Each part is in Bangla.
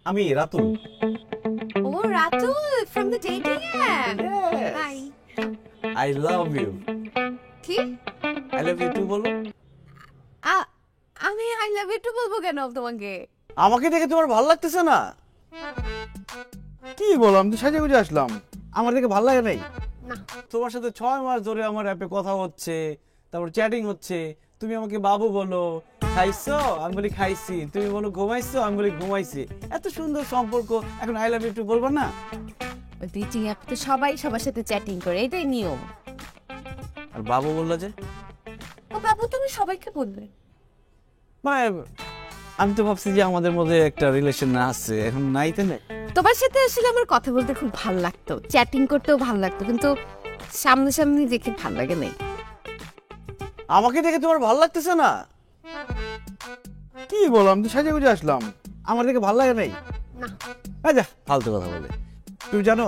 আমি Ratul. Oh, Ratul from the dating app. Yes. Hi. I love you. কি? I love you too বলো। আমি আই লাভ ইউ টু বলবো কেন তোমাকে? আমাকে দেখে তোমার ভালো লাগতেছে না? কি বলো, আমি তো সাজে গুজে আসলাম, আমার দেখে ভালো লাগে নাই? না। তোমার সাথে 6 মাস ধরে আমার অ্যাপে কথা হচ্ছে, তারপর চ্যাটিং হচ্ছে, তুমি আমাকে বাবু বলো, খাইছো আমি বলি খাইছি, তুমি বলো ঘুমাইছো আমি বলি ঘুমাইছি, এত সুন্দর সম্পর্ক, এখন আই লাভ ইউ টু বলবো না? ডেটিং অ্যাপ তো সবাই সবার সাথে চ্যাটিং করে, এটাই নিয়ম। আর বাবু বললো যে? ও বাবু তুমি সবাইকে বলবে? মানে আমি তো ভাবছি যে আমাদের মধ্যে একটা রিলেশন আছে, এখন নাই তো না। তোমার সাথে আসলে আমার কথা বলতে খুব ভালো লাগতো, চ্যাটিং করতেও ভালো লাগতো, কিন্তু সামনাসামনি দেখে ভালো লাগে নাই। আমাকে দেখে তোমার ভালো লাগতেছে না? কি বলো, আমি তো সাজে গুজে আসলাম, আমার দেখে ভালো লাগে নাই? না। আচ্ছা, ফালতু কথা বলে। তুমি জানো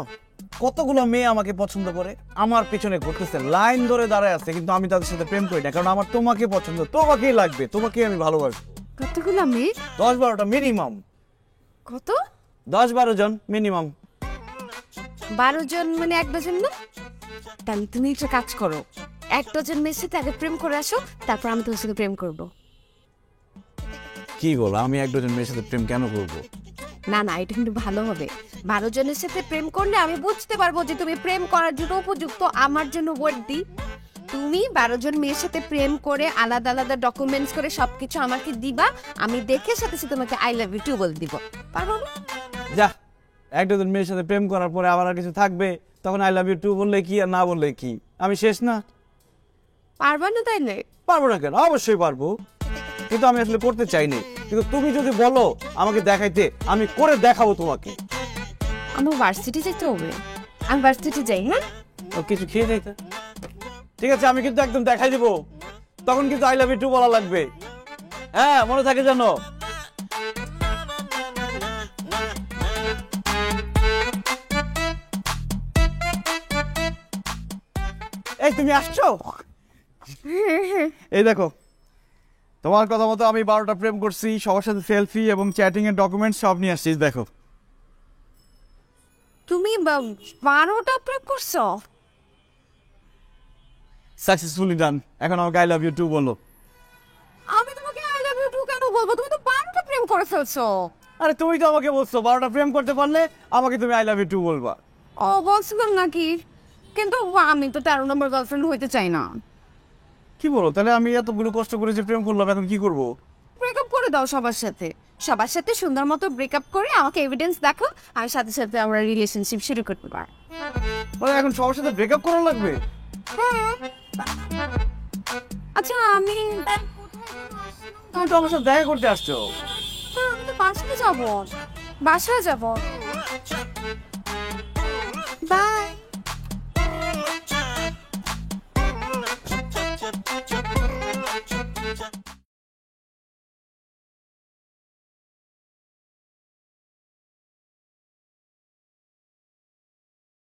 কতগুলো মেয়ে আমাকে পছন্দ করে, আমার পিছনে ঘুরতেছে, লাইন ধরে দাঁড়ায় আছে, কিন্তু আমি তাদের সাথে প্রেম করি না, কারণ আমার তোমাকে পছন্দ, তোমাকেই লাগবে, তোমাকেই আমি ভালোবাসবো। কতগুলো মেয়ে? 10-12টা মিনিমাম। কত? 10-12 জন মিনিমাম। 12 জন মানে 1 ডজন না? তাহলে তুমি একটা কাজ করো, 1 ডজন মেয়ের সাথে আগে প্রেম করে আসো, তারপর আমি তোমার সাথে প্রেম করব। কি বলো, আমি 1 ডজন মেয়ের সাথে প্রেম কেন করবো? না না, এটা কিন্তু ভালো হবে। 12 জনের সাথে প্রেম করলে আমি বুঝতে পারবো যে তুমি প্রেম করার জন্য উপযুক্ত, আমার জন্য ওয়ার্দি। তুমি 12 জন মেয়ের সাথে প্রেম করে আলাদা আলাদা ডকুমেন্টস করে সবকিছু আমাকে দিবা, আমি দেখে সাথে সাথে তোমাকে আই লাভ ইউ টু বলে দিব, পারবো না? যা, 1 ডজন মেয়ের সাথে প্রেম করার পরে আবার আর কিছু থাকবে, তখন আই লাভ ইউ টু বললে কি আর না বললে কি, আমি শেষ না? পারবা না তাইলে? পারবো না কেন, অবশ্যই পারবো, কিন্তু আমি আসলে করতে চাইনি, কিন্তু তুমি যদি বলো আমাকে দেখাইতে, আমি করে দেখাবো তোমাকে। আমার ভার্সিটি যেতে হবে, আমি ভার্সিটি যাই। হ্যাঁ, ও কিছু খেয়ে যাইতে, ঠিক আছে, আমি কিন্তু একদম দেখাই দিব, তখন কিন্তু আই লাভ ইউ টু বলা লাগবে, হ্যাঁ মনে থাকে জানো। এই তুমি আসছো? এই দেখো, তোমার কথা মতো আমি 12টা প্রেম করছি, সবার সাথে সেলফি এবং চ্যাটিং এর ডকুমেন্টস সব নিয়ে আসছি, দেখো। তুমি 12টা প্রেম করছো? সাকসেসফুলি ডান, এখন আমাকে আই লাভ ইউ টু বলো। আমি তোমাকে আই লাভ ইউ টু কেন বলবো? তুমি তো 12টা প্রেম করে ফেলছো। আরে তুমি তো আমাকে বলছো 12টা প্রেম করতে পারলে আমাকে তুমি আই লাভ ইউ টু বলবা। ও বলছিলাম নাকি, কিন্তু আমি তো 13 নম্বর গার্লফ্রেন্ড হইতে চাই না। কি বলো, তাহলে আমি এতগুলো কষ্ট করে যে প্রেম করলাম, এখন কি করব? ব্রেকআপ করে দাও সবার সাথে, সবার সাথে সুন্দর মতো ব্রেকআপ করে আমাকে এভিডেন্স দেখো, আমি সাথে সাথে আমরা রিলেশনশিপ শুরু করতে পারি। মানে এখন সবার সাথে ব্রেকআপ করা লাগবে? আচ্ছা আমি তুমি তো আমার সাথে দেখা করতে আসছো। আমি তো বাসায় যাবো, বাসায় যাবো। বাই।